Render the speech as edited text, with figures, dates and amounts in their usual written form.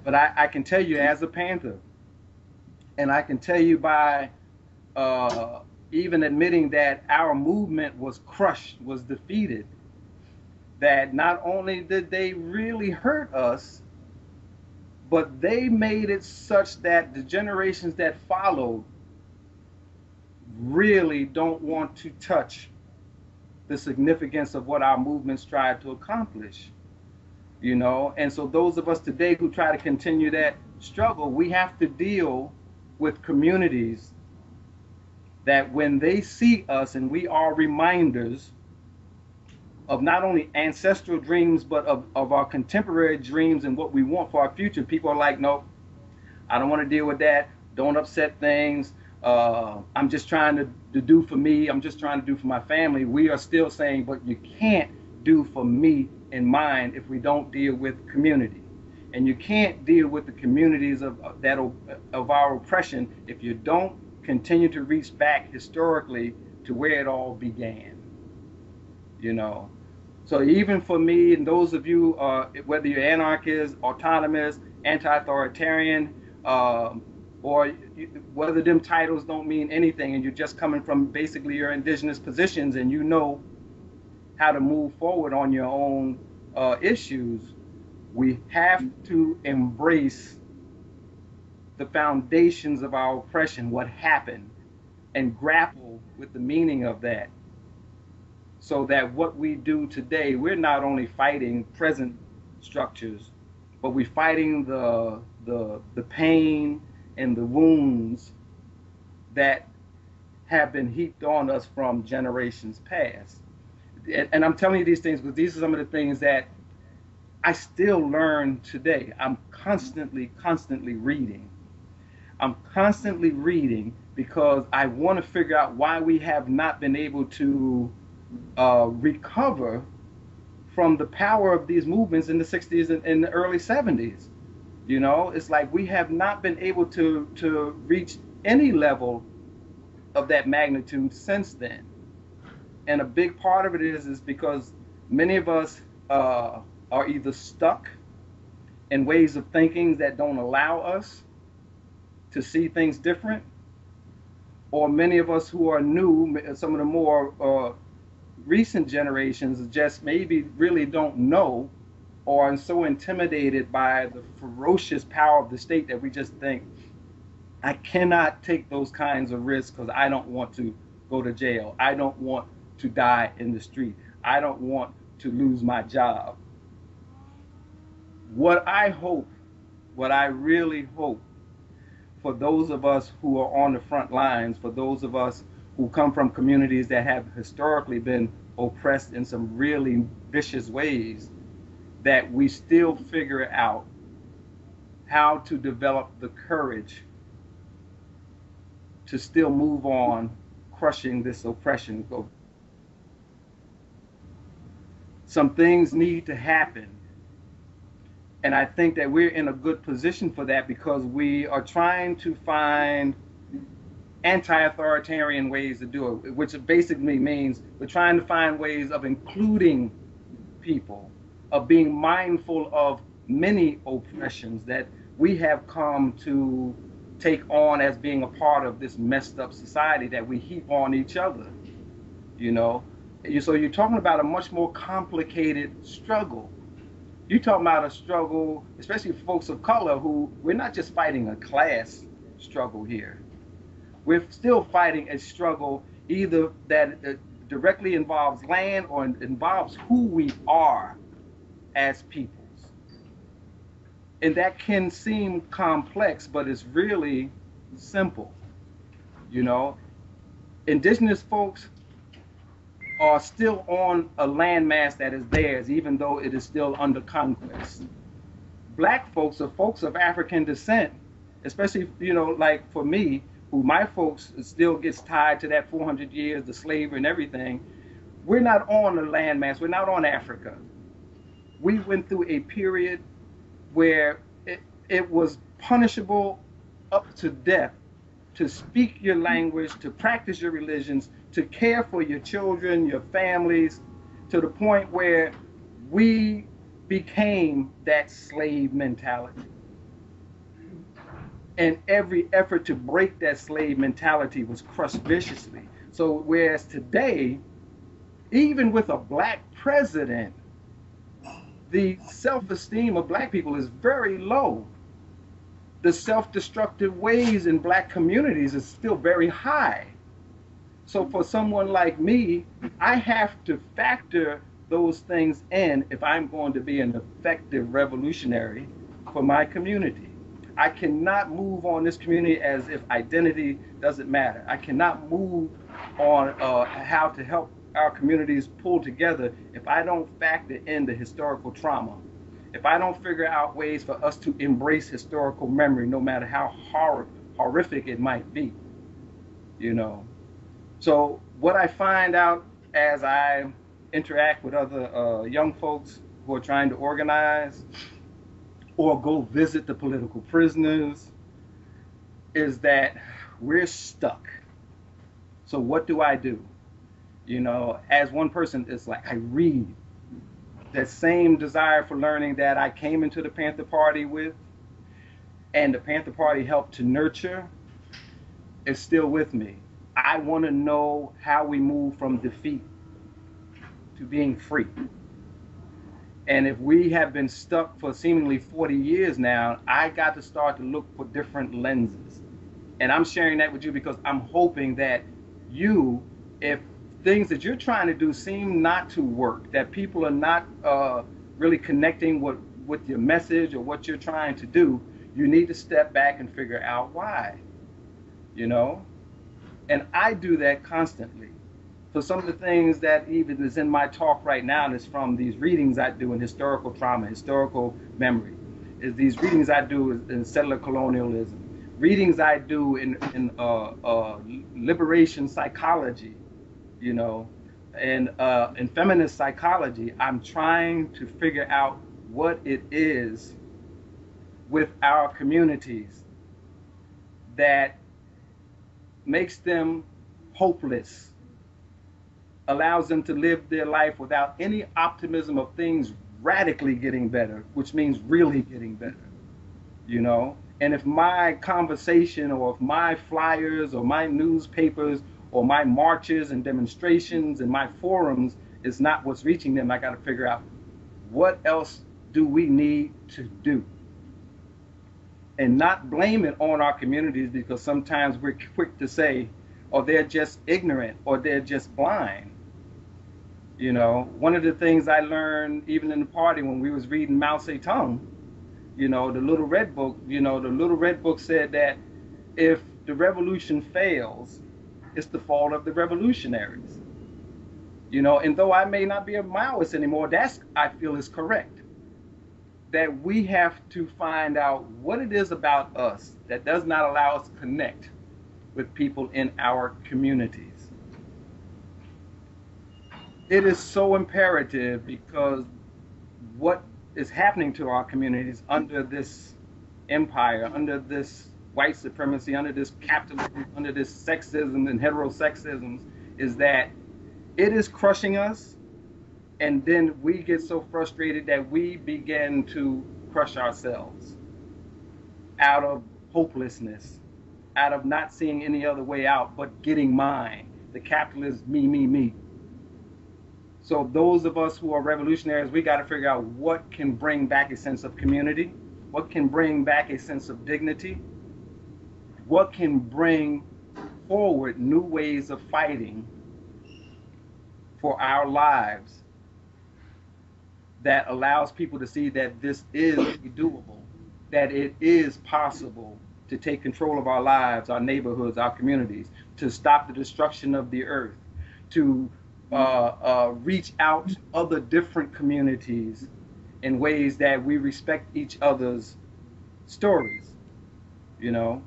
But I can tell you as a Panther, and I can tell you by uh, even admitting that our movement was crushed, was defeated, that not only did they really hurt us, but they made it such that the generations that followed really don't want to touch the significance of what our movements tried to accomplish, you know. And so those of us today who try to continue that struggle, we have to deal with communities that when they see us, and we are reminders of not only ancestral dreams, but of our contemporary dreams and what we want for our future, people are like, nope, I don't want to deal with that. Don't upset things. I'm just trying to do for me. I'm just trying to do for my family. We are still saying, but you can't do for me and mine if we don't deal with community. And you can't deal with the communities of our oppression if you don't continue to reach back historically to where it all began. You know, so even for me and those of you, whether you're anarchist, autonomous, anti-authoritarian, or whether them titles don't mean anything, and you're just coming from basically your indigenous positions, and you know how to move forward on your own issues, we have to embrace the foundations of our oppression, what happened, and grapple with the meaning of that, so that what we do today, we're not only fighting present structures, but we're fighting the pain and the wounds that have been heaped on us from generations past. And I'm telling you these things because these are some of the things that I still learn today. I'm constantly reading. I'm constantly reading because I want to figure out why we have not been able to recover from the power of these movements in the 60s and the early 70s. You know, it's like we have not been able to reach any level of that magnitude since then. And a big part of it is because many of us are either stuck in ways of thinking that don't allow us to see things different, or many of us who are new, some of the more recent generations just maybe really don't know, or are so intimidated by the ferocious power of the state that we just think, I cannot take those kinds of risks because I don't want to go to jail. I don't want to die in the street. I don't want to lose my job. What I hope, what I really hope for those of us who are on the front lines, for those of us who come from communities that have historically been oppressed in some really vicious ways, that we still figure out how to develop the courage to still move on, crushing this oppression. Some things need to happen. And I think that we're in a good position for that because we are trying to find anti-authoritarian ways to do it, which basically means we're trying to find ways of including people, of being mindful of many oppressions that we have come to take on as being a part of this messed up society that we heap on each other, you know? So you're talking about a much more complicated struggle. You're talking about a struggle, especially for folks of color, who we're not just fighting a class struggle here. We're still fighting a struggle either that directly involves land or involves who we are as peoples. And that can seem complex, but it's really simple. You know, indigenous folks are still on a landmass that is theirs, even though it is still under conquest. Black folks or folks of African descent, especially, you know, like for me, who my folks still gets tied to that 400 years, the slavery and everything, we're not on a landmass, we're not on Africa. We went through a period where it was punishable up to death to speak your language, to practice your religions, to care for your children, your families, to the point where we became that slave mentality. And every effort to break that slave mentality was crushed viciously. So whereas today, even with a black president, the self-esteem of black people is very low. The self-destructive ways in black communities is still very high. So for someone like me, I have to factor those things in if I'm going to be an effective revolutionary for my community. I cannot move on this community as if identity doesn't matter. I cannot move on how to help our communities pull together if I don't factor in the historical trauma. If I don't figure out ways for us to embrace historical memory, no matter how horrific it might be, you know. So what I find out as I interact with other young folks who are trying to organize or go visit the political prisoners is that we're stuck. So what do I do? You know, as one person, it's like I read. That same desire for learning that I came into the Panther Party with, and the Panther Party helped to nurture, is still with me. I want to know how we move from defeat to being free. And if we have been stuck for seemingly 40 years now, I got to start to look for different lenses. And I'm sharing that with you because I'm hoping that you, if things that you're trying to do seem not to work, that people are not really connecting with your message or what you're trying to do, you need to step back and figure out why, you know? And I do that constantly. So some of the things that even is in my talk right now is from these readings I do in historical trauma, historical memory, is these readings I do in settler colonialism, readings I do in liberation psychology, you know, and in feminist psychology. I'm trying to figure out what it is with our communities that makes them hopeless, allows them to live their life without any optimism of things radically getting better, which means really getting better, you know? And if my conversation or if my flyers or my newspapers or my marches and demonstrations and my forums is not what's reaching them, I got to figure out what else do we need to do, and not blame it on our communities, because sometimes we're quick to say, or they're just ignorant or they're just blind. You know, one of the things I learned even in the party when we was reading Mao Zedong, you know, the Little Red Book, you know, the Little Red Book said that if the revolution fails, it's the fault of the revolutionaries. You know, and though I may not be a Maoist anymore, that's, I feel, is correct. That we have to find out what it is about us that does not allow us to connect with people in our communities. It is so imperative because what is happening to our communities under this empire, under this white supremacy, under this capitalism, under this sexism and heterosexism, is that it is crushing us. And then we get so frustrated that we begin to crush ourselves out of hopelessness, out of not seeing any other way out but getting mine, the capitalist me, me, me. So those of us who are revolutionaries, we got to figure out what can bring back a sense of community, what can bring back a sense of dignity, what can bring forward new ways of fighting for our lives that allows people to see that this is doable, that it is possible to take control of our lives, our neighborhoods, our communities, to stop the destruction of the earth, to reach out to other different communities in ways that we respect each other's stories, you know?